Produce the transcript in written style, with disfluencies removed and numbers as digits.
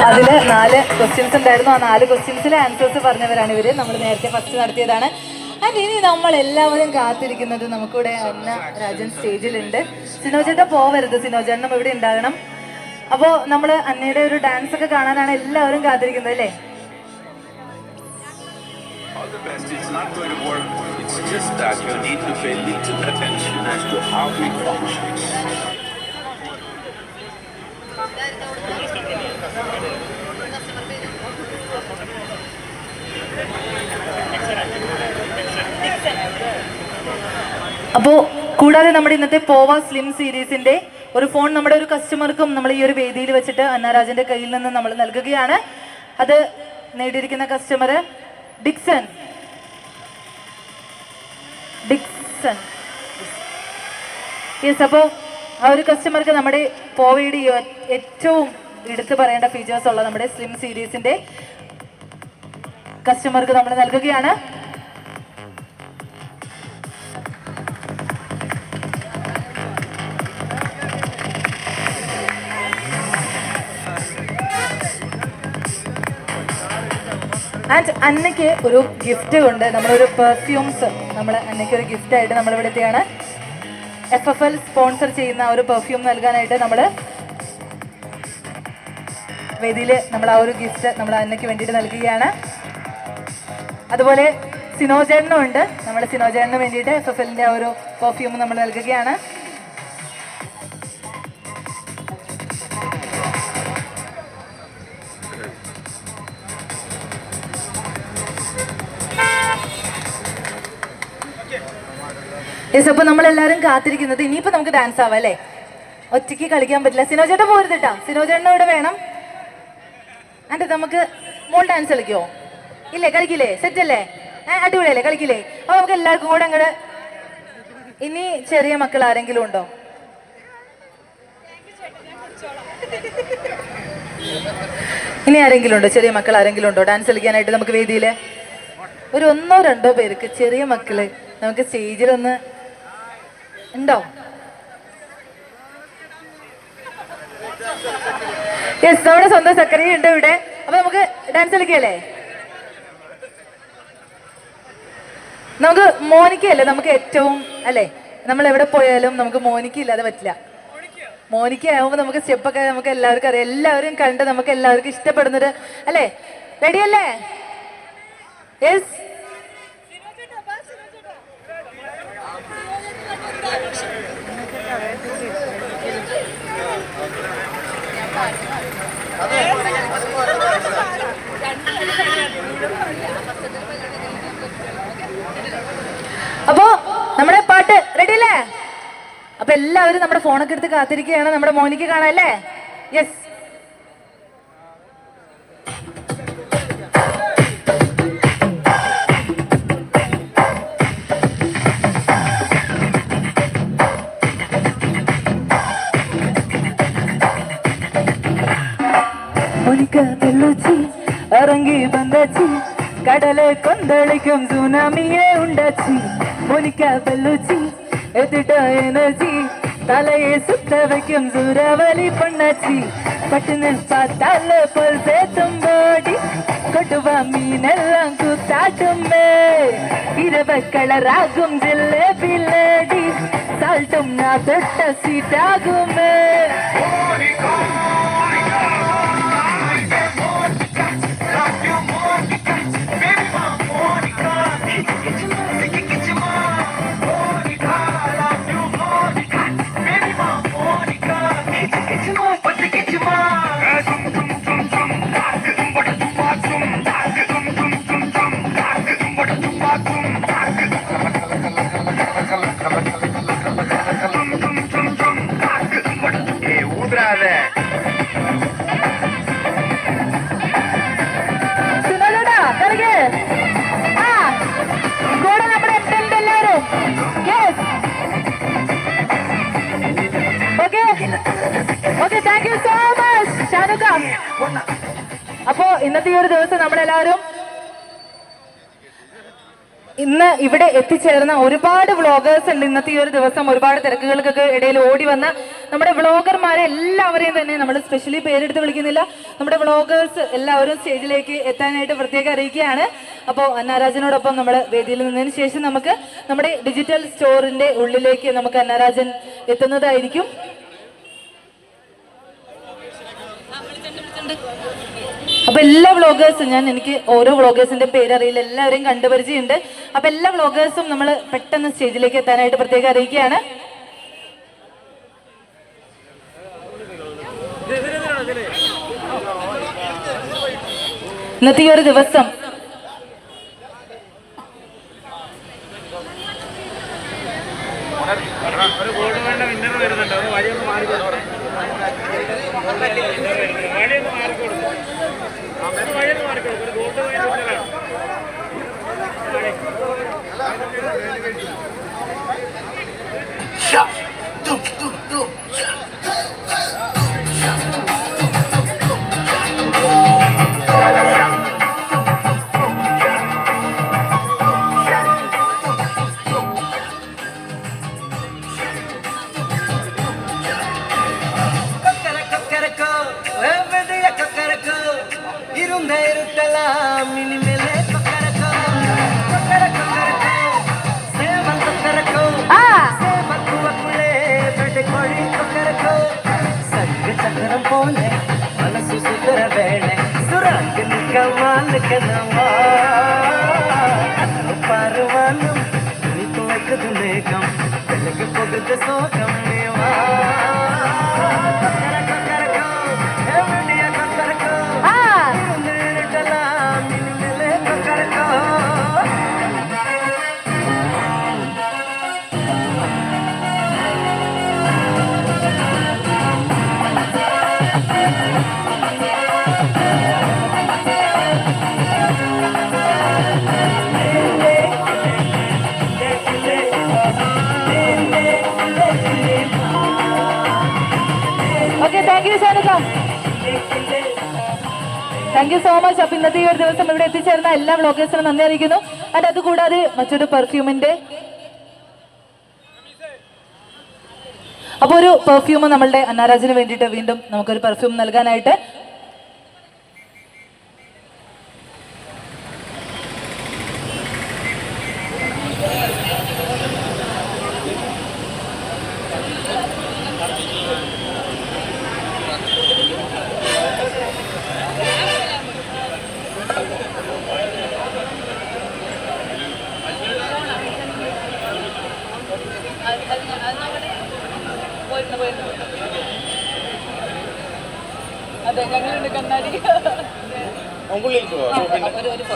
അതിൽ 4 ക്വസ്റ്റ്യൻസ് ഉണ്ടായിരുന്നു. ആ 4 ക്വസ്റ്റ്യൻസിലെ ആൻസേഴ്സ് പറഞ്ഞവരാണ് ഇവർ. നമ്മൾ നേരത്തെ ഫസ്റ്റ് നടത്തിയതാണ്. ആൻഡ് ഇനി നമ്മൾ എല്ലാവരും കാത്തിരിക്കുന്നത് നമുക്കിവിടെ അന്ന രാജൻ സ്റ്റേജിലുണ്ട്. സിനോജേട്ടൻ പോവരുത്, സിനോജേട്ടനും ഇവിടെ ഉണ്ടാകണം. അപ്പോൾ നമ്മൾ അന്നയുടെ ഒരു ഡാൻസ് ഒക്കെ കാണാനാണ് എല്ലാവരും കാത്തിരിക്കുന്നത് അല്ലേ? It's not going to work. It's just that you need to pay little attention as to how we function. അപ്പോൾ കൂടാതെ നമ്മുടെ ഇന്നത്തെ പോവ സ്ലിം സീരീസിന്റെ ഒരു ഫോൺ നമ്മുടെ ഒരു കസ്റ്റമർക്കും നമ്മൾ ഈ ഒരു വേദിയിൽ വെച്ചിട്ട് അന്നാരാജന്റെ കയ്യിൽ നിന്ന് നമ്മൾ നൽകുകയാണ്. അത് നേടിയിരിക്കുന്ന കസ്റ്റമർ ഡിക്സൺ. യെസ്, അപ്പോൾ ആ ഒരു കസ്റ്റമർക്ക് നമ്മുടെ പോവയുടെ ഏറ്റവും എടുത്തു പറയേണ്ട ഫീച്ചേഴ്സ് ഉള്ള നമ്മുടെ സ്ലിം സീരീസിന്റെ കസ്റ്റമർക്ക് നമ്മൾ നൽകുകയാണ്. ആൻഡ് അന്നയ്ക്ക് ഒരു ഗിഫ്റ്റ് കൊണ്ട് നമ്മളൊരു പെർഫ്യൂംസ് നമ്മൾ അന്നയ്ക്ക് ഒരു ഗിഫ്റ്റ് ആയിട്ട് നമ്മളിവിടെ എത്തിയാണ്. FFL സ്പോൺസർ ചെയ്യുന്ന ഒരു പെർഫ്യൂം നൽകാനായിട്ട് നമ്മൾ വേദിയിൽ നമ്മൾ ആ ഒരു ഗിഫ്റ്റ് നമ്മൾ അന്നയ്ക്ക് വേണ്ടിയിട്ട് നൽകുകയാണ്. അതുപോലെ സിനോജേട്ടനും ഉണ്ട്. നമ്മൾ സിനോജേട്ടന് വേണ്ടിയിട്ട് FFLന്റെ ആ ഒരു പെർഫ്യൂം നമ്മൾ നൽകുകയാണ്. യെസ്, അപ്പോൾ നമ്മളെല്ലാവരും കാത്തിരിക്കുന്നത് ഇനിയിപ്പോൾ നമുക്ക് ഡാൻസ് ആവാം അല്ലേ? ഒറ്റയ്ക്ക് കളിക്കാൻ പറ്റില്ല. സിനോജേട്ടൻ പോരുത് കേട്ടോ, സിനോജേട്ടനും ഇവിടെ വേണം. ആൻഡ് നമുക്ക് മോൾ ഡാൻസ് കളിക്കുമോ? ഇല്ലേ, കളിക്കില്ലേ? സെറ്റ് അല്ലേ? അടിപൊളിയല്ലേ? കളിക്കില്ലേ? അപ്പോൾ നമുക്ക് എല്ലാവർക്കും കൂടെ അങ്ങോട്ട്. ഇനി ചെറിയ മക്കൾ ആരെങ്കിലും ഉണ്ടോ? ഇനി ആരെങ്കിലും ഉണ്ടോ? ചെറിയ മക്കൾ ആരെങ്കിലും ഉണ്ടോ ഡാൻസ് കളിക്കാനായിട്ട്? നമുക്ക് വേദിയിൽ ഒരു 1-2 പേർക്ക് ചെറിയ മക്കള് നമുക്ക് സ്റ്റേജിലൊന്ന് ഉണ്ടോ? യെസ്, നമ്മുടെ സ്വന്തം സെക്രട്ടറി ഉണ്ട് ഇവിടെ. അപ്പൊ നമുക്ക് ഡാൻസ് കളിക്കല്ലേ? നമുക്ക് മോനിക്കയല്ലേ നമുക്ക് ഏറ്റവും അല്ലേ? നമ്മൾ എവിടെ പോയാലും നമുക്ക് മോനിക്ക ഇല്ലാതെ പറ്റില്ല. മോനിക്ക ആവുമ്പോൾ നമുക്ക് സ്റ്റെപ്പൊക്കെ നമുക്ക് എല്ലാവർക്കും അറിയാം. എല്ലാവരും കണ്ട് നമുക്ക് എല്ലാവർക്കും ഇഷ്ടപ്പെടുന്നത് അല്ലേ? റെഡിയല്ലേ? യെസ്. അപ്പോ നമ്മുടെ പാട്ട് റെഡി അല്ലേ? അപ്പൊ എല്ലാവരും നമ്മുടെ ഫോണൊക്കെ എടുത്ത് കാത്തിരിക്കുകയാണ് നമ്മുടെ മോനിക്ക് കാണാൻ അല്ലേ? യെസ്. ഇറങ്ങി ബന്ധാച്ചി കടലെ കൊന്തളിക്കും സുനാമിയെ ഉണ്ടാച്ചി. മോനിക്ക ബെല്ലുച്ചി എത്തിട്ട എനർജി തലയെ സുത്ത വയ്ക്കും സൂരാവലി പൊണ്ണാച്ചി. പട്ടിന് പാത്താല പൊൽസേ തുമ്പോടി കൊട്ടുവ മീനെല്ലാം കൂത്താട്ടുമേ. ഇരവക്കളറാകും ജിലേബി ലേഡി സാൾട്ടും നാ തൊട്ട സീറ്റാകുമേ. അപ്പോ ഇന്നത്തെ ഈ ഒരു ദിവസം നമ്മളെല്ലാവരും ഇന്ന് ഇവിടെ എത്തിച്ചേർന്ന ഒരുപാട് വ്ളോഗേഴ്സ് ഉണ്ട്. ഇന്നത്തെ ഈ ഒരു ദിവസം ഒരുപാട് തിരക്കുകൾക്കൊക്കെ ഇടയിൽ ഓടി വന്ന് നമ്മുടെ വ്ളോഗർമാരെ എല്ലാവരെയും തന്നെ നമ്മൾ സ്പെഷ്യലി പേരെടുത്ത് വിളിക്കുന്നില്ല, നമ്മുടെ വ്ളോഗേഴ്സ് എല്ലാവരും സ്റ്റേജിലേക്ക് എത്താനായിട്ട് പ്രത്യേകം അറിയിക്കുകയാണ്. അപ്പോൾ അന്നാരാജനോടൊപ്പം നമ്മൾ വേദിയിൽ നിന്നതിന് ശേഷം നമുക്ക് നമ്മുടെ ഡിജിറ്റൽ സ്റ്റോറിന്റെ ഉള്ളിലേക്ക് നമുക്ക് അന്നാരാജൻ എത്തുന്നതായിരിക്കും. അപ്പൊ എല്ലാ വ്ളോഗേഴ്സും എനിക്ക് ഓരോ വ്ളോഗേഴ്സിന്റെ പേരറിയില്ല, എല്ലാവരെയും കണ്ടുപരിചയമുണ്ട്. അപ്പൊ എല്ലാ വ്ളോഗേഴ്സും നമ്മൾ പെട്ടെന്ന് സ്റ്റേജിലേക്ക് എത്താനായിട്ട് പ്രത്യേകം അറിയിക്കുകയാണ്. ഇന്നത്തെ ഈ ഒരു ദിവസം పర్వాణం నీకు ఎక్కదు మేఘం వెలుగు పొగదు సోకం താങ്ക് യു സോ മച്ച്. അപ്പൊ ഇന്നത്തെ ഈ ഒരു ദിവസം ഇവിടെ എത്തിച്ചേർന്ന എല്ലാ വ്ളോഗേഴ്സിനും നന്ദി അറിയിക്കുന്നു. ആൻഡ് അതുകൂടാതെ മറ്റൊരു പെർഫ്യൂമിന്റെ അപ്പോൾ ഒരു പെർഫ്യൂം നമ്മളുടെ അന്നാരാജിന് വേണ്ടിയിട്ട് വീണ്ടും നമുക്കൊരു പെർഫ്യൂം നൽകാനായിട്ട് അതെ ഞങ്ങളുണ്ട് കണ്ണാടി ഒരു